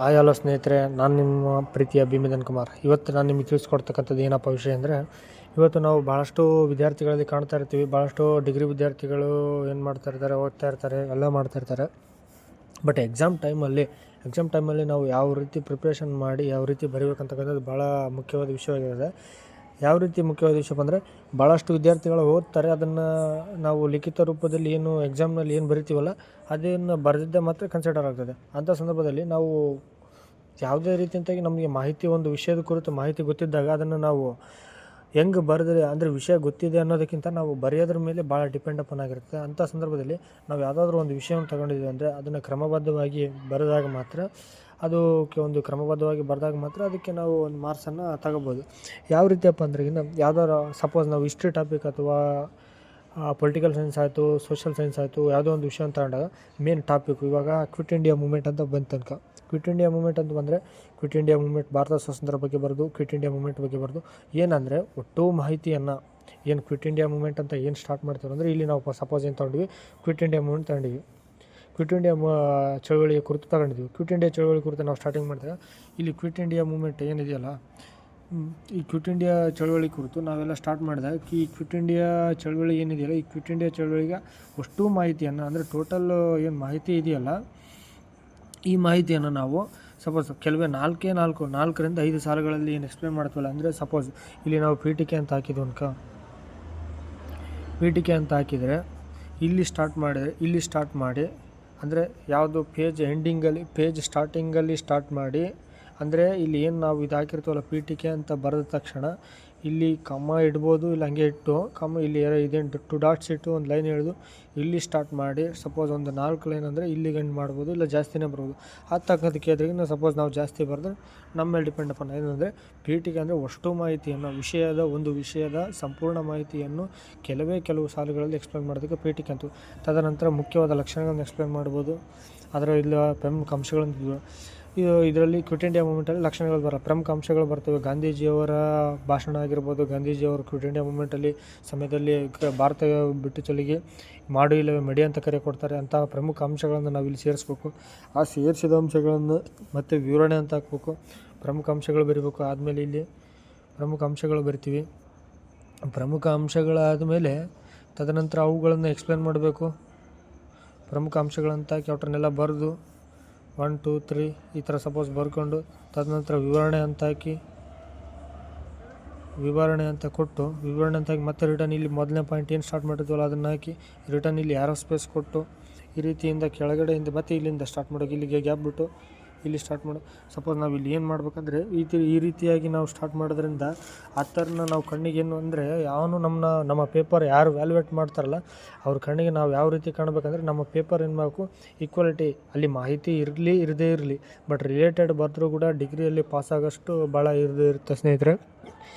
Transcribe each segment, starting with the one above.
Hi hello ಸ್ನೇಹಿತರೆ, ನಾನು ನಿಮ್ಮ ಪ್ರೀತಿಯ ಭೀಮಿದನ್ ಕುಮಾರ್. ಇವತ್ತು ನಾನು ನಿಮಗೆ ತಿಳಿಸ್ಕೊಡ್ತಕ್ಕಂಥದ್ದು ಏನಪ್ಪ ವಿಷಯ ಅಂದರೆ, ಇವತ್ತು ನಾವು ಭಾಳಷ್ಟು ವಿದ್ಯಾರ್ಥಿಗಳಲ್ಲಿ ಕಾಣ್ತಾ ಇರ್ತೀವಿ. ಭಾಳಷ್ಟು ಡಿಗ್ರಿ ವಿದ್ಯಾರ್ಥಿಗಳು ಏನು ಮಾಡ್ತಾ ಇರ್ತಾರೆ, ಓದ್ತಾ ಇರ್ತಾರೆ, ಎಲ್ಲ ಮಾಡ್ತಾ ಇರ್ತಾರೆ. ಬಟ್ ಎಕ್ಸಾಮ್ ಟೈಮಲ್ಲಿ ನಾವು ಯಾವ ರೀತಿ ಪ್ರಿಪ್ರೇಷನ್ ಮಾಡಿ ಯಾವ ರೀತಿ ಬರೀಬೇಕಂತಕ್ಕಂಥದ್ದು ಭಾಳ ಮುಖ್ಯವಾದ ವಿಷಯವಾಗಿದೆ. ಯಾವ ರೀತಿ ಮುಖ್ಯವಾದ ವಿಷಯ ಅಂದರೆ, ಭಾಳಷ್ಟು ವಿದ್ಯಾರ್ಥಿಗಳು ಓದ್ತಾರೆ, ಅದನ್ನು ನಾವು ಲಿಖಿತ ರೂಪದಲ್ಲಿ ಏನು ಎಕ್ಸಾಮ್ನಲ್ಲಿ ಏನು ಬರಿತೀವಲ್ಲ ಅದನ್ನು ಬರೆದಿದ್ದೆ ಮಾತ್ರ ಕನ್ಸಿಡರ್ ಆಗ್ತದೆ. ಅಂಥ ಸಂದರ್ಭದಲ್ಲಿ ನಾವು ಯಾವುದೇ ರೀತಿಯಂತಾಗಿ ನಮಗೆ ಒಂದು ವಿಷಯದ ಕುರಿತು ಮಾಹಿತಿ ಗೊತ್ತಿದ್ದಾಗ ಅದನ್ನು ನಾವು ಹೆಂಗೆ ಬರೆದ್ರೆ ಅಂದರೆ ವಿಷಯ ಗೊತ್ತಿದೆ ಅನ್ನೋದಕ್ಕಿಂತ ನಾವು ಬರೆಯೋದ್ರ ಮೇಲೆ ಭಾಳ ಡಿಪೆಂಡ್ ಅಪಾನ್ ಆಗಿರುತ್ತೆ. ಅಂಥ ಸಂದರ್ಭದಲ್ಲಿ ನಾವು ಯಾವುದಾದ್ರೂ ಒಂದು ವಿಷಯವನ್ನು ತಗೊಂಡಿದ್ದೀವಿ ಅಂದರೆ ಅದನ್ನು ಕ್ರಮಬದ್ಧವಾಗಿ ಬರೆದಾಗ ಮಾತ್ರ ಒಂದು ಕ್ರಮಬದ್ಧವಾಗಿ ಬರೆದಾಗ ಮಾತ್ರ ಅದಕ್ಕೆ ನಾವು ಒಂದು ಮಾರ್ಕ್ಸನ್ನು ತಗೋಬೋದು. ಯಾವ ರೀತಿಯಪ್ಪ ಅಂದ್ರೆ, ಯಾವ್ದಾರು ಸಪೋಸ್ ನಾವು ಹಿಸ್ಟ್ರಿ ಟಾಪಿಕ್ ಅಥವಾ ಪೊಲಿಟಿಕಲ್ ಸೈನ್ಸ್ ಆಯಿತು, ಸೋಷಿಯಲ್ ಸೈನ್ಸ್ ಆಯಿತು, ಯಾವುದೋ ಒಂದು ವಿಷಯ ಅಂತ ತಗೊಂಡಾಗ ಮೇನ್ ಟಾಪಿಕ್ ಇವಾಗ ಕ್ವಿಟ್ ಇಂಡಿಯಾ ಮೂಮೆಂಟ್ ಅಂತ ಬಂತು ತನಕ. ಕ್ವಿಟ್ ಇಂಡಿಯಾ ಮೂಮೆಂಟ್ ಅಂತ ಬಂದರೆ, ಕ್ವಿಟ್ ಇಂಡಿಯಾ ಮೂಮೆಂಟ್ ಭಾರತ ಸ್ವಾತಂತ್ರ್ಯ ಬಗ್ಗೆ ಬರೆದು, ಕ್ವಿಟ್ ಇಂಡಿಯಾ ಮೂಮೆಂಟ್ ಬಗ್ಗೆ ಬರೆದು ಏನಂದರೆ ಒಟ್ಟು ಮಾಹಿತಿಯನ್ನು ಏನು ಕ್ವಿಟ್ ಇಂಡಿಯಾ ಮೂಮೆಂಟ್ ಅಂತ ಏನು ಸ್ಟಾರ್ಟ್ ಮಾಡ್ತಾರೆ ಅಂದರೆ, ಇಲ್ಲಿ ನಾವು ಸಪೋಸ್ ಏನು ತೊಗೊಂಡ್ವಿ, ಕ್ವಿಟ್ ಇಂಡಿಯಾ ಮೂಮೆಂಟ್ ತೊಗೊಂಡಿವಿ, ಕ್ವಿಟ್ ಇಂಡಿಯಾ ಚಳವಳಿಯ ಕುರಿತು ತಗೊಂಡಿದ್ವಿ. ಕ್ವಿಟ್ ಇಂಡಿಯಾ ಚಳವಳಿ ಕುರಿತು ನಾವು ಸ್ಟಾರ್ಟಿಂಗ್ ಮಾಡಿದಾಗ ಇಲ್ಲಿ ಕ್ವಿಟ್ ಇಂಡಿಯಾ ಮೂಮೆಂಟ್ ಏನಿದೆಯಲ್ಲ, ಈ ಕ್ವಿಟ್ ಇಂಡಿಯಾ ಚಳವಳಿ ಕುರಿತು ನಾವೆಲ್ಲ ಸ್ಟಾರ್ಟ್ ಮಾಡಿದಾಗ ಈ ಕ್ವಿಟ್ ಇಂಡಿಯಾ ಚಳವಳಿ ಏನಿದೆಯಲ್ಲ, ಈ ಕ್ವಿಟ್ ಇಂಡಿಯಾ ಚಳವಳಿಗೆ ಅಷ್ಟು ಮಾಹಿತಿಯನ್ನು ಅಂದರೆ ಟೋಟಲ್ ಏನು ಮಾಹಿತಿ ಇದೆಯಲ್ಲ, ಈ ಮಾಹಿತಿಯನ್ನು ನಾವು ಸಪೋಸ್ ಕೆಲವೇ 4ರಿಂದ 5 ಸಾಲುಗಳಲ್ಲಿ ಏನು ಎಕ್ಸ್ಪ್ಲೇನ್ ಮಾಡ್ತೀವಲ್ಲ, ಅಂದರೆ ಸಪೋಸ್ ಇಲ್ಲಿ ನಾವು ಪೀಠಿಕೆ ಅಂತ ಹಾಕಿದ್ವು ಪೀಠಿಕೆ ಅಂತ ಹಾಕಿದರೆ ಇಲ್ಲಿ ಸ್ಟಾರ್ಟ್ ಮಾಡಿ ಅಂದರೆ ಯಾವುದು ಪೇಜ್ ಸ್ಟಾರ್ಟಿಂಗಲ್ಲಿ ಸ್ಟಾರ್ಟ್ ಮಾಡಿ, ಅಂದರೆ ಇಲ್ಲಿ ಏನು ನಾವು ಇದು ಹಾಕಿರ್ತೀವಲ್ಲ ಪೀಠಿಕೆ ಅಂತ ಬರೆದ ತಕ್ಷಣ ಇಲ್ಲಿ ಕಮ್ಮ ಇಡ್ಬೋದು, ಇಲ್ಲ ಹಂಗೆ ಇಟ್ಟು ಇಲ್ಲಿ ಇದೇನು 2 ಡಾಟ್ಸ್ ಇಟ್ಟು ಒಂದು ಲೈನ್ ಎಳೆದು ಇಲ್ಲಿ ಸ್ಟಾರ್ಟ್ ಮಾಡಿ, ಸಪೋಸ್ ಒಂದು 4 ಲೈನ್ ಅಂದರೆ ಇಲ್ಲಿಗೆ ಎಂಡ್ ಮಾಡ್ಬೋದು, ಇಲ್ಲ ಜಾಸ್ತಿನೇ ಬರ್ಬೋದು. ಅದು ತಕ್ಕಂಥಕ್ಕೆ ಅದ್ರಿಗೆ ಸಪೋಸ್ ನಾವು ಜಾಸ್ತಿ ಬರೆದ್ರೆ ನಮ್ಮ ಮೇಲೆ ಡಿಪೆಂಡ್ ಅಪಾನ್. ಏನಂದರೆ ಪೀಠಿಕೆ ಅಂದರೆ ಅಷ್ಟು ಮಾಹಿತಿಯನ್ನು ಒಂದು ವಿಷಯದ ಸಂಪೂರ್ಣ ಮಾಹಿತಿಯನ್ನು ಕೆಲವು ಸಾಲುಗಳಲ್ಲಿ ಎಕ್ಸ್ಪ್ಲೇನ್ ಮಾಡೋದಕ್ಕೆ ಪೀಠಿಕೆ ಅಂತು. ತದನಂತರ ಮುಖ್ಯವಾದ ಲಕ್ಷಣಗಳನ್ನು ಎಕ್ಸ್ಪ್ಲೇನ್ ಮಾಡ್ಬೋದು. ಅದರ ಇಲ್ಲ ಪ್ರಮುಖ ಅಂಶಗಳನ್ನು ಇದರಲ್ಲಿ ಕ್ವಿಟ್ ಇಂಡಿಯಾ ಮೂಮೆಂಟಲ್ಲಿ ಲಕ್ಷಣಗಳು ಪ್ರಮುಖ ಅಂಶಗಳು ಬರ್ತವೆ. ಗಾಂಧೀಜಿಯವರ ಭಾಷಣ ಆಗಿರ್ಬೋದು, ಗಾಂಧೀಜಿಯವರು ಕ್ವಿಟ್ ಇಂಡಿಯಾ ಮೂಮೆಂಟಲ್ಲಿ ಸಮಯದಲ್ಲಿ ಭಾರತ ಬಿಟ್ಟು ಚಲಿಗೆ ಮಾಡು ಇಲ್ಲವೇ ಮಡಿ ಅಂತ ಕರೆ ಕೊಡ್ತಾರೆ. ಅಂತಹ ಪ್ರಮುಖ ಅಂಶಗಳನ್ನು ನಾವು ಇಲ್ಲಿ ಸೇರಿಸ್ಬೇಕು. ಆ ಸೇರಿಸಿದ ಅಂಶಗಳನ್ನು ಮತ್ತೆ ವಿವರಣೆ ಅಂತ ಹಾಕ್ಬೇಕು. ಪ್ರಮುಖ ಅಂಶಗಳು ಬರಿಬೇಕು. ಆದಮೇಲೆ ಇಲ್ಲಿ ಪ್ರಮುಖ ಅಂಶಗಳು ಬರಿತೀವಿ. ಪ್ರಮುಖ ಅಂಶಗಳಾದಮೇಲೆ ತದನಂತರ ಅವುಗಳನ್ನು ಎಕ್ಸ್ಪ್ಲೇನ್ ಮಾಡಬೇಕು. ಪ್ರಮುಖ ಅಂಶಗಳಂತ ಹಾಕಿ ಅವ್ರನ್ನೆಲ್ಲ ಬರೆದು 1 2 3 ಈ ಥರ ಸಪೋಸ್ ಬರ್ಕೊಂಡು ತದನಂತರ ವಿವರಣೆ ಅಂತ ಹಾಕಿ ಮತ್ತೆ ರಿಟರ್ನ್ ಇಲ್ಲಿ ಮೊದಲನೇ ಪಾಯಿಂಟ್ ಏನು ಸ್ಟಾರ್ಟ್ ಮಾಡಿದ್ವಲ್ಲ ಅದನ್ನು ಹಾಕಿ ರಿಟರ್ನ್ ಇಲ್ಲಿ ಯಾರೋ ಸ್ಪೇಸ್ ಕೊಟ್ಟು ಈ ರೀತಿಯಿಂದ ಕೆಳಗಡೆಯಿಂದ ಮತ್ತೆ ಇಲ್ಲಿಂದ ಸ್ಟಾರ್ಟ್ ಮಾಡೋಕೆ ಇಲ್ಲಿಗೆ ಗ್ಯಾಪ್ ಬಿಟ್ಟು ಇಲ್ಲಿ ಸ್ಟಾರ್ಟ್ ಮಾಡೋ. ಸಪೋಸ್ ನಾವು ಇಲ್ಲಿ ಏನು ಮಾಡ್ಬೇಕಂದ್ರೆ ಈ ರೀತಿಯಾಗಿ ನಾವು ಸ್ಟಾರ್ಟ್ ಮಾಡೋದ್ರಿಂದ ಆ ಥರನ ನಾವು ಕಣ್ಣಿಗೆ ಏನು ಅಂದರೆ ನಮ್ಮ ಪೇಪರ್ ಯಾರು ವ್ಯಾಲ್ಯೂಯೇಟ್ ಮಾಡ್ತಾರಲ್ಲ ಅವ್ರ ಕಣ್ಣಿಗೆ ನಾವು ಯಾವ ರೀತಿ ಕಾಣಬೇಕಂದ್ರೆ, ನಮ್ಮ ಪೇಪರ್ ಏನು ಮಾಡಬೇಕು, ಈಕ್ವಾಲಿಟಿ ಅಲ್ಲಿ ಮಾಹಿತಿ ಇರದೇ ಇರಲಿ ಬಟ್ ರಿಲೇಟೆಡ್ ಬರೆದ್ರೂ ಕೂಡ ಡಿಗ್ರಿಯಲ್ಲಿ ಪಾಸಾಗೋಷ್ಟು ಭಾಳ ಇರುತ್ತೆ ಸ್ನೇಹಿತರೆ.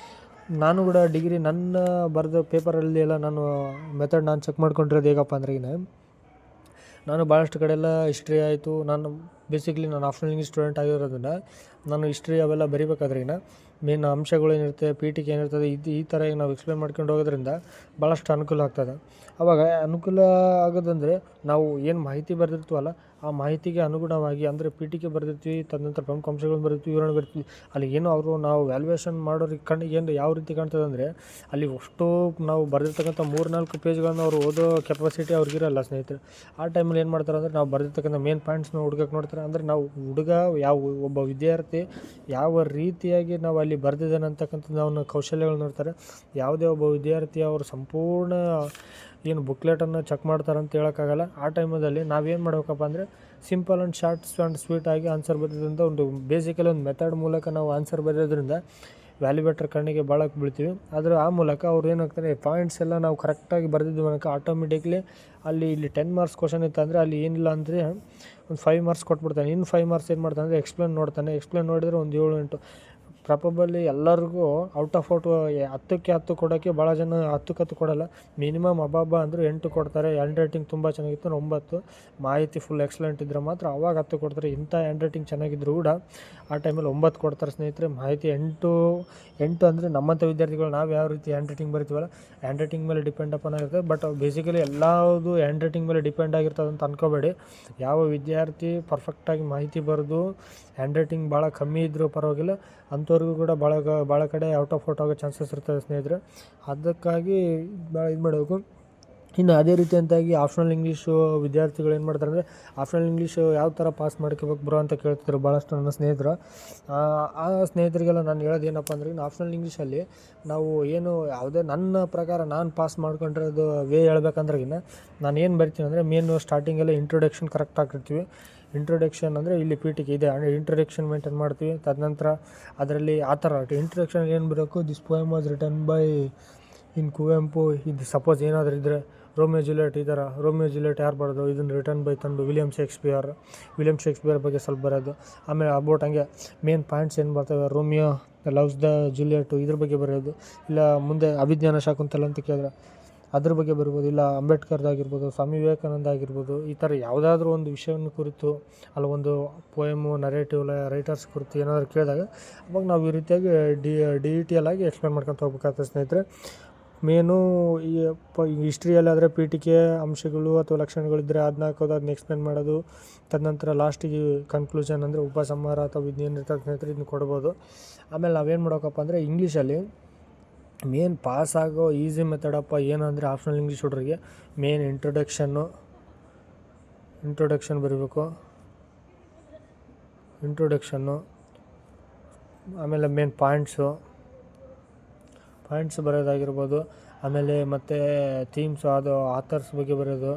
ನಾನು ಕೂಡ ಡಿಗ್ರಿ ನನ್ನ ಬರೆದ ಪೇಪರಲ್ಲಿ ಎಲ್ಲ ಮೆಥಡ್ ನಾನು ಚೆಕ್ ಮಾಡ್ಕೊಂಡಿರೋದು ಹೇಗಪ್ಪ ಅಂದ್ರೆ, ನಾನು ಭಾಳಷ್ಟು ಕಡೆ ಎಲ್ಲ ಹಿಸ್ಟ್ರಿ ಆಯಿತು, ನಾನು ಆಫ್ಟರ್ನೂನ್ ಸ್ಟೂಡೆಂಟ್ ಆಗಿರೋದ್ರಿಂದ ನಾನು ಹಿಸ್ಟ್ರಿ ಅವೆಲ್ಲ ಬರಿಬೇಕಾದ್ರೆ ಮೇನ್ ಅಂಶಗಳು ಏನಿರುತ್ತೆ, ಪೀಠಿಕೆ ಏನಿರ್ತದೆ, ಈ ಥರ ನಾವು ಎಕ್ಸ್ಪ್ಲೇನ್ ಮಾಡ್ಕೊಂಡು ಹೋಗೋದ್ರಿಂದ ಭಾಳಷ್ಟು ಅನುಕೂಲ ಆಗ್ತದೆ. ಆವಾಗ ಅನುಕೂಲ ಆಗೋದಂದರೆ ನಾವು ಏನು ಮಾಹಿತಿ ಬರೆದಿರ್ತೀವಲ್ಲ ಆ ಮಾಹಿತಿಗೆ ಅನುಗುಣವಾಗಿ, ಅಂದರೆ ಪೀಠಿಕೆ ಬರೆದಿರ್ತೀವಿ, ತದನಂತರ ಪ್ರಮುಖ ಅಂಶಗಳನ್ನು ಬರೆದಿರ್ತೀವಿ, ವಿವರಣೆ ಬರಿತೀವಿ. ಅಲ್ಲಿ ಏನು ನಾವು ವ್ಯಾಲ್ಯೂಯೇಷನ್ ಮಾಡೋರಿಗೆ ಕಣ್ಣಿಗೆ ಏನು ಯಾವ ರೀತಿ ಕಾಣ್ತದೆ ಅಂದರೆ, ಅಲ್ಲಿ ಅಷ್ಟು ನಾವು ಬರೆದಿರ್ತಕ್ಕಂಥ 3-4 ಪೇಜ್ಗಳನ್ನು ಅವರು ಓದೋ ಕೆಪಾಸಿಟಿ ಅವ್ರಿಗಿರಲ್ಲ ಸ್ನೇಹಿತರೆ. ಆ ಟೈಮಲ್ಲಿ ಏನು ಮಾಡ್ತಾರೆ ಅಂದರೆ, ನಾವು ಬರೆದಿರ್ತಕ್ಕಂಥ ಮೇನ್ ಪಾಯಿಂಟ್ಸ್ನ ಹುಡುಗಕ್ಕೆ ನೋಡ್ತಾರೆ. ಅಂದರೆ ಒಬ್ಬ ವಿದ್ಯಾರ್ಥಿ ಯಾವ ರೀತಿಯಾಗಿ ನಾವು ಅಲ್ಲಿ ಬರೆದಿದ್ದಾನೆ ಅಂತಕ್ಕಂಥದ್ದು ಅವನ ಕೌಶಲ್ಯಗಳು ನೋಡ್ತಾರೆ. ಯಾವುದೇ ಒಬ್ಬ ವಿದ್ಯಾರ್ಥಿ ಅವರು ಸಂಪೂರ್ಣ ಏನು ಬುಕ್ಲೆಟನ್ನು ಚೆಕ್ ಮಾಡ್ತಾರೆ ಅಂತ ಹೇಳೋಕ್ಕಾಗಲ್ಲ. ಆ ಟೈಮಲ್ಲಿ ನಾವೇನು ಮಾಡಬೇಕಪ್ಪ ಅಂದರೆ, simple and short and sweet ಆಗಿ ಆನ್ಸರ್ ಬರೆಯೋದ್ರಿಂದ ಒಂದು ಬೇಸಿಕಲಿ ಒಂದು ಮೆಥಡ್ ಮೂಲಕ ನಾವು ಆನ್ಸರ್ ಬರೆಯೋದ್ರಿಂದ ವ್ಯಾಲ್ಯೂಯೇಟರ್ ಕಣ್ಣಿಗೆ ಭಾಳ ಬೀಳ್ತೀವಿ. ಆದರೆ ಆ ಮೂಲಕ ಅವ್ರು ಏನಾಗ್ತಾರೆ, ಪಾಯಿಂಟ್ಸ್ ಎಲ್ಲ ನಾವು ಕರೆಕ್ಟಾಗಿ ಬರೆದಿದ್ವಿ ಅನ್ನೋಕೆ ಆಟೋಮೆಟಿಕ್ಲಿ ಇಲ್ಲಿ 10 ಮಾರ್ಕ್ಸ್ ಕ್ವಶನ್ ಇತ್ತು ಅಂದರೆ ಅಲ್ಲಿ ಏನಿಲ್ಲ ಅಂದರೆ ಒಂದು 5 ಮಾರ್ಕ್ಸ್ ಕೊಟ್ಬಿಡ್ತಾನೆ. ಇನ್ನು 5 ಮಾರ್ಕ್ಸ್ ಏನು ಮಾಡ್ತಾನೆ ಅಂದರೆ ಎಕ್ಸ್ಪ್ಲೇನ್ ನೋಡ್ತಾನೆ. ಎಕ್ಸ್ಪ್ಲೇನ್ ನೋಡಿದರೆ ಒಂದು 7-8 ಪ್ರಾಬಬಲಿ ಎಲ್ಲರಿಗೂ ಔಟ್ ಆಫ್ 10ಕ್ಕೆ 10 ಕೊಡೋಕ್ಕೆ ಭಾಳ ಜನ 10ಕ್ಕೆ 10 ಕೊಡೋಲ್ಲ. ಮಿನಿಮಮ್ ಅಬ್ಬಬ್ಬ ಅಂದರೂ 8 ಕೊಡ್ತಾರೆ. ಹ್ಯಾಂಡ್ ರೈಟಿಂಗ್ ತುಂಬ ಚೆನ್ನಾಗಿತ್ತು 9, ಮಾಹಿತಿ ಫುಲ್ ಎಕ್ಸಲೆಂಟ್ ಇದ್ದರೆ ಮಾತ್ರ ಅವಾಗ 10 ಕೊಡ್ತಾರೆ. ಇಂಥ ಹ್ಯಾಂಡ್ ರೈಟಿಂಗ್ ಚೆನ್ನಾಗಿದ್ರು ಕೂಡ ಆ ಟೈಮಲ್ಲಿ 9 ಕೊಡ್ತಾರೆ ಸ್ನೇಹಿತರೆ. ಮಾಹಿತಿ 8 ಅಂದರೆ ನಮ್ಮಂಥ ವಿದ್ಯಾರ್ಥಿಗಳು ನಾವು ಯಾವ ರೀತಿ ಹ್ಯಾಂಡ್ ರೈಟಿಂಗ್ ಬರಿತೀವಲ್ಲ, ಹ್ಯಾಂಡ್ ರೈಟಿಂಗ್ ಮೇಲೆ ಡಿಪೆಂಡ್ ಅಪಾನ್ ಆಗಿರ್ತದೆ. ಬಟ್ ಬೇಸಿಕಲಿ ಎಲ್ಲದು ಹ್ಯಾಂಡ್ ರೈಟಿಂಗ್ ಮೇಲೆ ಡಿಪೆಂಡ್ ಆಗಿರ್ತದೆ ಅಂತ ಅನ್ಕೋಬೇಡಿ. ಯಾವ ವಿದ್ಯಾರ್ಥಿ ಪರ್ಫೆಕ್ಟಾಗಿ ಮಾಹಿತಿ ಬರೆದು ಹ್ಯಾಂಡ್ ರೈಟಿಂಗ್ ಭಾಳ ಕಮ್ಮಿ ಇದ್ದರೂ ಪರವಾಗಿಲ್ಲ, ಅಂಥವ್ರಿಗೂ ಕೂಡ ಭಾಳ ಕಡೆ ಔಟ್ ಆಫ್ ಆಗೋ ಚಾನ್ಸಸ್ ಇರ್ತದೆ ಸ್ನೇಹಿತರೆ. ಅದಕ್ಕಾಗಿ ಭಾಳ ಇದು ಮಾಡಬೇಕು. ಇನ್ನು ಅದೇ ರೀತಿಯಂತಾಗಿ ಆಪ್ಷನಲ್ ಇಂಗ್ಲೀಷು ವಿದ್ಯಾರ್ಥಿಗಳು ಏನು ಮಾಡ್ತಾರೆ ಅಂದರೆ, ಆಪ್ಷನಲ್ ಇಂಗ್ಲೀಷು ಯಾವ ಥರ ಪಾಸ್ ಮಾಡ್ಕೋಬೇಕು ಬ್ರೋ ಅಂತ ಕೇಳ್ತಿದ್ರು ಭಾಳಷ್ಟು ನನ್ನ ಸ್ನೇಹಿತರು. ಆ ಸ್ನೇಹಿತರಿಗೆಲ್ಲ ನಾನು ಹೇಳೋದು ಏನಪ್ಪ ಅಂದರೆ, ಇನ್ನು ಆಪ್ಷನಲ್ ಇಂಗ್ಲೀಷಲ್ಲಿ ನಾವು ಏನು ಯಾವುದೇ ನನ್ನ ಪ್ರಕಾರ ನಾನು ಪಾಸ್ ಮಾಡ್ಕೊಂಡಿರೋದು ಹೇಳ್ಬೇಕಂದ್ರೆಗಿನ ನಾನು ಏನು ಬರ್ತೀನಿ ಅಂದರೆ, ಮೇನು ಸ್ಟಾರ್ಟಿಂಗೆಲ್ಲ ಇಂಟ್ರೊಡಕ್ಷನ್ ಕರೆಕ್ಟ್ ಆಗಿರ್ತೀವಿ. ಇಂಟ್ರೊಡಕ್ಷನ್ ಅಂದರೆ ಇಲ್ಲಿ ಪೀಠಿಕೆ ಇದೆ, ಅಂದರೆ ಇಂಟ್ರೊಡಕ್ಷನ್ ಮೇಂಟೈನ್ ಮಾಡ್ತೀವಿ. ತದನಂತರ ಅದರಲ್ಲಿ ಆ ಥರ ಇಂಟ್ರೊಡಕ್ಷನ್ ಏನು ಬರಬೇಕು, this poem was written by in Kuvempu. ಇದು ಸಪೋಸ್ ಏನಾದರೂ ಇದ್ದರೆ ರೋಮಿಯೋ ಜೂಲಿಯಟ್, ಈ ಥರ ರೋಮಿಯೋ ಜೂಲಿಯಟ್ ಯಾರು ಬರೋದು, ಇದನ್ನು ರಿಟರ್ನ್ ಬೈ ತಂದು ವಿಲಿಯಮ್ ಶೇಕ್ಸ್ಪಿಯರ್ ಬಗ್ಗೆ ಸ್ವಲ್ಪ ಬರೋದು. ಆಮೇಲೆ ಅಬೌಟ್ ಹಂಗೆ ಮೇನ್ ಪಾಯಿಂಟ್ಸ್ ಏನು ಬರ್ತವೆ, ರೋಮಿಯೋ ಲವ್ಸ್ ದ ಜೂಲಿಯಟ್ ಇದ್ರ ಬಗ್ಗೆ ಬರೆಯೋದು. ಇಲ್ಲ ಮುಂದೆ ಅಭಿಜ್ಞಾನ ಶಾಕುಂತಲ ಅಂತ ಕೇಳಿದ್ರೆ ಅದ್ರ ಬಗ್ಗೆ ಬರ್ಬೋದು. ಇಲ್ಲ ಅಂಬೇಡ್ಕರ್ದಾಗಿರ್ಬೋದು, ಸ್ವಾಮಿ ವಿವೇಕಾನಂದ ಆಗಿರ್ಬೋದು. ಈ ಥರ ಯಾವುದಾದ್ರೂ ಒಂದು ವಿಷಯವನ್ನು ಕುರಿತು ಅಲ್ಲ ಒಂದು ಪೋಯಮು ನರೇಟಿವ್ ರೈಟರ್ಸ್ ಕುರಿತು ಏನಾದರೂ ಕೇಳಿದಾಗ ಅವಾಗ ನಾವು ಈ ರೀತಿಯಾಗಿ ಡಿಟೇಲ್ ಆಗಿ ಎಕ್ಸ್ಪ್ಲೇನ್ ಮಾಡ್ಕೊತ ಹೋಗ್ಬೇಕಾಗ್ತದೆ ಸ್ನೇಹಿತರೆ. ಮೇನು ಈ ಹಿಸ್ಟ್ರಿಯಲ್ಲಾದರೆ ಪೀಠಿಕೆ ಅಂಶಗಳು ಅಥವಾ ಲಕ್ಷಣಗಳಿದ್ದರೆ ಅದನ್ನ ಹಾಕೋದು, ಅದನ್ನ ಎಕ್ಸ್ಪ್ಲೇನ್ ಮಾಡೋದು. ತದನಂತರ ಲಾಸ್ಟಿಗೆ ಕನ್ಕ್ಲೂಷನ್ ಅಂದರೆ ಉಪಸಂಹಾರ ಅಥವಾ ಇನ್ನೇನಿರ್ತದೆ ಸ್ನೇಹಿತರೆ, ಇದನ್ನ ಕೊಡ್ಬೋದು. ಆಮೇಲೆ ನಾವೇನು ಮಾಡೋಕಪ್ಪ ಅಂದರೆ, ಇಂಗ್ಲೀಷಲ್ಲಿ ಮೇನ್ ಪಾಸ್ ಆಗೋ ಈಸಿ ಮೆಥಡಪ್ಪ ಏನು ಅಂದರೆ, ಆಪ್ಷನಲ್ ಇಂಗ್ಲೀಷ್ ಹುಡುಗರಿಗೆ ಮೇನ್ ಇಂಟ್ರೊಡಕ್ಷನ್ ಬರೀಬೇಕು. ಇಂಟ್ರೊಡಕ್ಷನ್ನು ಆಮೇಲೆ ಮೇನ್ ಪಾಯಿಂಟ್ಸು ಬರೋದಾಗಿರ್ಬೋದು. ಆಮೇಲೆ ಮತ್ತು ಥೀಮ್ಸು, ಅದು ಆಥರ್ಸ್ ಬಗ್ಗೆ ಬರೋದು.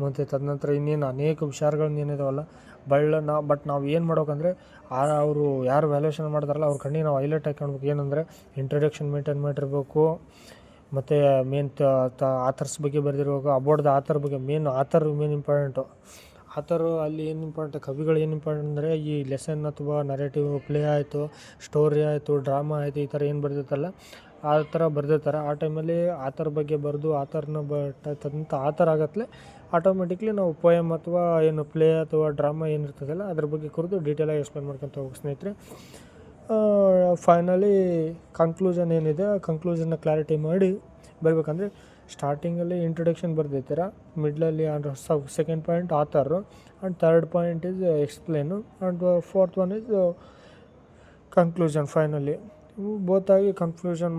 ಮತ್ತು ತದನಂತರ ಇನ್ನೇನು ಅನೇಕ ವಿಚಾರಗಳನ್ನ ಏನಿದಾವಲ್ಲ ಬಟ್ ನಾವು ಏನು ಮಾಡ್ಬೇಕಂದ್ರೆ, ಅವರು ಯಾರು ವ್ಯಾಲ್ಯೂಯೇಷನ್ ಮಾಡ್ತಾರಲ್ಲ ಅವ್ರ ಕಣ್ಣಿಗೆ ನಾವು ಹೈಲೈಟ್ ಹಾಕ್ಕೊಳ್ಬೇಕು. ಏನಂದರೆ ಇಂಟ್ರೊಡಕ್ಷನ್ ಮೇಂಟೈನ್ ಮಾಡಿರ್ಬೇಕು, ಮತ್ತು ಮೇನ್ ಆಥರ್ಸ್ ಬಗ್ಗೆ ಬರೆದಿರ್ಬೇಕು. ಅಬೌಟ್ ದ ಆಥರ್ ಬಗ್ಗೆ ಮೇನ್ ಇಂಪಾರ್ಟೆಂಟು. ಆಥರು ಅಲ್ಲಿ ಏನು ಇಂಪಾರ್ಟೆಂಟ್, ಕವಿಗಳು ಏನು ಇಂಪಾರ್ಟೆಂಟ್ ಅಂದರೆ, ಈ ಲೆಸನ್ ಅಥವಾ ನರೇಟಿವ್ ಪ್ಲೇ ಆಯಿತು, ಸ್ಟೋರಿ ಆಯಿತು, ಡ್ರಾಮಾ ಆಯಿತು, ಈ ಥರ ಏನು ಬರೆದಿರ್ತಲ್ಲ ಆ ಥರ ಬರೆದಿರ್ತಾರೆ. ಆ ಟೈಮಲ್ಲಿ ಆಥರ್ ಬಗ್ಗೆ ಬರೆದು ಆಥರ್ನ ಆಥರ್ ಆಗತ್ತಲೇ ಆಟೋಮೆಟಿಕ್ಲಿ ನಾವು ಪೋಯಮ್ ಅಥವಾ ಏನು ಪ್ಲೇ ಅಥವಾ ಡ್ರಾಮಾ ಏನಿರ್ತದಲ್ಲ ಅದ್ರ ಬಗ್ಗೆ ಕುರಿತು ಡೀಟೇಲಾಗಿ ಎಕ್ಸ್ಪ್ಲೇನ್ ಮಾಡ್ಕೊತ ಹೋಗಿ ಸ್ನೇಹಿತರೆ. ಫೈನಲಿ ಕನ್ಕ್ಲೂಷನ್ ಏನಿದೆ ಆ ಕನ್ಕ್ಲೂಷನ್ನ ಕ್ಲಾರಿಟಿ ಮಾಡಿ ಬರಬೇಕಂದ್ರೆ, ಸ್ಟಾರ್ಟಿಂಗಲ್ಲಿ ಇಂಟ್ರೊಡಕ್ಷನ್ ಬರೆದಿರ್ತೀರ, ಮಿಡ್ಲಲ್ಲಿ second point author, and third point is explain, and fourth one is conclusion. Finally ಬೋತಾಗಿ ಕನ್ಕ್ಲೂಷನ್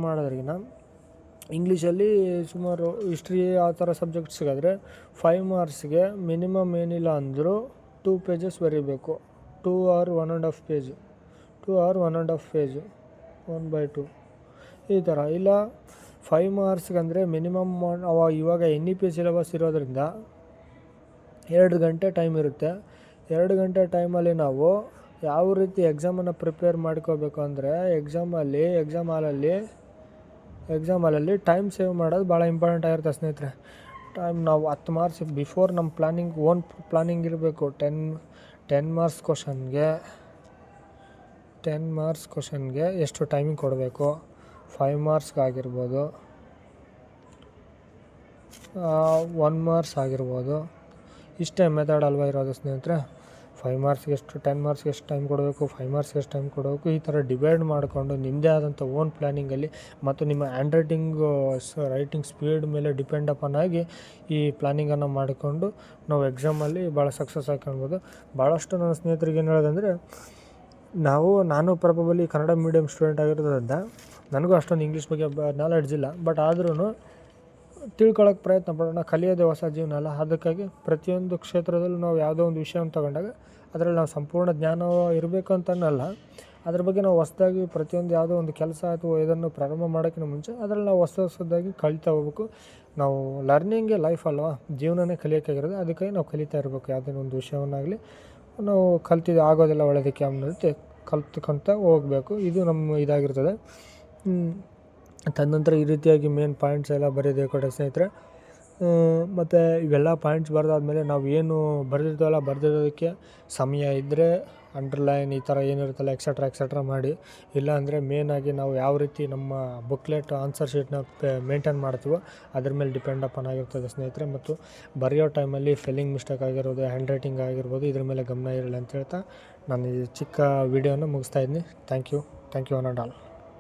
ಮಾಡೋದ್ರಿಗಿನ ಇಂಗ್ಲೀಷಲ್ಲಿ ಸುಮಾರು ಹಿಸ್ಟ್ರಿ ಆ ಥರ ಸಬ್ಜೆಕ್ಟ್ ಸಿಗಾದರೆ 5 ಮಾರ್ಕ್ಸ್ಗೆ ಮಿನಿಮಮ್ ಏನಿಲ್ಲ ಅಂದರೂ 2 ಪೇಜಸ್ ಬರೀಬೇಕು. 2 or 1.5 ಪೇಜು 1/2 ಈ ಥರ. ಇಲ್ಲ 5 ಮಾರ್ಕ್ಸ್ಗಂದರೆ ಮಿನಿಮಮ್ ಇವಾಗ NEP ಸಿಲೆಬಸ್ ಇರೋದ್ರಿಂದ 2 ಗಂಟೆ ಟೈಮ್ ಇರುತ್ತೆ. 2 ಗಂಟೆ ಟೈಮಲ್ಲಿ ನಾವು ಯಾವ ರೀತಿ ಎಕ್ಸಾಮನ್ನು ಪ್ರಿಪೇರ್ ಮಾಡ್ಕೋಬೇಕು ಅಂದರೆ, ಎಕ್ಸಾಮ್ ಹಾಲಲ್ಲಿ ಟೈಮ್ ಸೇವ್ ಮಾಡೋದು ಭಾಳ ಇಂಪಾರ್ಟೆಂಟ್ ಆಗಿರುತ್ತೆ ಸ್ನೇಹಿತರೆ. ಟೈಮ್ ನಾವು 10 ಮಾರ್ಕ್ಸ್ ಬಿಫೋರ್ ನಮ್ಮ ಓನ್ ಪ್ಲಾನಿಂಗ್ ಇರಬೇಕು. 10 ಮಾರ್ಕ್ಸ್ ಕ್ವಶನ್ಗೆ ಎಷ್ಟು ಟೈಮಿಂಗ್ ಕೊಡಬೇಕು, 5 ಮಾರ್ಕ್ಸ್ಗಾಗಿರ್ಬೋದು, 1 ಮಾರ್ಕ್ಸ್ ಆಗಿರ್ಬೋದು. ಇಷ್ಟೇ ಮೆಥಡ್ ಅಲ್ವಾ ಇರೋದು ಸ್ನೇಹಿತರೆ. 5 ಮಾರ್ಕ್ಸ್ಗೆ ಎಷ್ಟು, 10 ಮಾರ್ಕ್ಸ್ಗೆ ಎಷ್ಟು ಟೈಮ್ ಕೊಡಬೇಕು, 5 ಮಾರ್ಕ್ಸ್ಗೆ ಎಷ್ಟು ಟೈಮ್ ಕೊಡಬೇಕು, ಈ ಥರ ಡಿವೈಡ್ ಮಾಡಿಕೊಂಡು ನಿಮ್ಮದೇ ಆದಂಥ ಓನ್ ಪ್ಲ್ಯಾನಿಂಗಲ್ಲಿ ಮತ್ತು ನಿಮ್ಮ ಹ್ಯಾಂಡ್ ರೈಟಿಂಗ್ ಸ್ಪೀಡ್ ಮೇಲೆ ಡಿಪೆಂಡ್ ಅಪಾನ್ ಆಗಿ ಈ ಪ್ಲ್ಯಾನಿಂಗನ್ನು ಮಾಡಿಕೊಂಡು ನಾವು ಎಕ್ಸಾಮಲ್ಲಿ ಭಾಳ ಸಕ್ಸಸ್ ಹಾಕ್ಕೊಳ್ಬೋದು. ಭಾಳಷ್ಟು ನನ್ನ ಸ್ನೇಹಿತರಿಗೆ ಏನು ಹೇಳೋದಂದರೆ, ನಾನು ಪ್ರಾಬಬಲಿ ಕನ್ನಡ ಮೀಡಿಯಮ್ ಸ್ಟೂಡೆಂಟ್ ಆಗಿರೋದ್ರಿಂದ ನನಗೂ ಅಷ್ಟೊಂದು ಇಂಗ್ಲೀಷ್ ಬಗ್ಗೆ ನಾಲೆಡ್ಜ್ ಇಲ್ಲ. ಬಟ್ ಆದ್ರೂ ತಿಳ್ಕೊಳ್ಳೋಕೆ ಪ್ರಯತ್ನ ಪಡೋಣ. ಕಲಿಯೋದೇ ಹೊಸ ಜೀವನ ಅಲ್ಲ. ಅದಕ್ಕಾಗಿ ಪ್ರತಿಯೊಂದು ಕ್ಷೇತ್ರದಲ್ಲೂ ನಾವು ಯಾವುದೋ ಒಂದು ವಿಷಯವನ್ನು ತಗೊಂಡಾಗ ಅದರಲ್ಲಿ ನಾವು ಸಂಪೂರ್ಣ ಜ್ಞಾನ ಇರಬೇಕು ಅಂತನಲ್ಲ, ಅದ್ರ ಬಗ್ಗೆ ನಾವು ಹೊಸದಾಗಿ ಪ್ರತಿಯೊಂದು ಯಾವುದೋ ಒಂದು ಕೆಲಸ ಅಥವಾ ಇದನ್ನು ಪ್ರಾರಂಭ ಮಾಡೋಕ್ಕಿಂತ ಮುಂಚೆ ಅದರಲ್ಲಿ ನಾವು ಹೊಸದಾಗಿ ಕಲಿತಾ ಹೋಗ್ಬೇಕು. ನಾವು ಲರ್ನಿಂಗೇ ಲೈಫ್ ಅಲ್ವಾ, ಜೀವನನೇ ಕಲಿಯೋಕ್ಕಾಗಿರೋದು. ಅದಕ್ಕಾಗಿ ನಾವು ಕಲಿತಾ ಇರಬೇಕು. ಯಾವುದೇ ಒಂದು ವಿಷಯವನ್ನಾಗಲಿ ನಾವು ಆಗೋದೆಲ್ಲ ಒಳ್ಳೆಯದಕ್ಕೆ ಅನ್ನೋ ರೀತಿ ಕಲ್ತ್ಕೊತ ಹೋಗಬೇಕು. ಇದು ನಮ್ಮ ಇದಾಗಿರ್ತದೆ. ತದನಂತರ ಈ ರೀತಿಯಾಗಿ ಮೇನ್ ಪಾಯಿಂಟ್ಸ್ ಎಲ್ಲ ಬರೆಯೋದೇ ಕೊಡ ಸ್ನೇಹಿತರೆ. ಮತ್ತು ಇವೆಲ್ಲ ಪಾಯಿಂಟ್ಸ್ ಬರೆದಾದ್ಮೇಲೆ ನಾವು ಏನು ಬರೆದಿರ್ತೀವಲ್ಲ, ಬರೆದಿರೋದಕ್ಕೆ ಸಮಯ ಇದ್ದರೆ ಅಂಡರ್ಲೈನ್ ಈ ಥರ ಏನಿರುತ್ತಲ್ಲ ಎಕ್ಸೆಟ್ರಾ ಮಾಡಿ. ಇಲ್ಲ ಅಂದರೆ ಮೇನಾಗಿ ನಾವು ಯಾವ ರೀತಿ ನಮ್ಮ ಬುಕ್ಲೆಟ್ ಆನ್ಸರ್ ಶೀಟ್ನ ಮೇಂಟೈನ್ ಮಾಡ್ತೀವೋ ಅದ್ರ ಮೇಲೆ ಡಿಪೆಂಡ್ ಅಪಾನ್ ಆಗಿರ್ತದೆ ಸ್ನೇಹಿತರೆ. ಮತ್ತು ಬರೆಯೋ ಟೈಮಲ್ಲಿ ಸ್ಪೆಲ್ಲಿಂಗ್ ಮಿಸ್ಟೇಕ್ ಆಗಿರ್ಬೋದು, ಹ್ಯಾಂಡ್ ರೈಟಿಂಗ್ ಆಗಿರ್ಬೋದು, ಇದ್ರ ಮೇಲೆ ಗಮನ ಇರಲಿ ಅಂತ ಹೇಳ್ತಾ ನಾನು ಈ ಚಿಕ್ಕ ವಿಡಿಯೋನ ಮುಗಿಸ್ತಾ ಇದ್ದೀನಿ. Thank you one and all.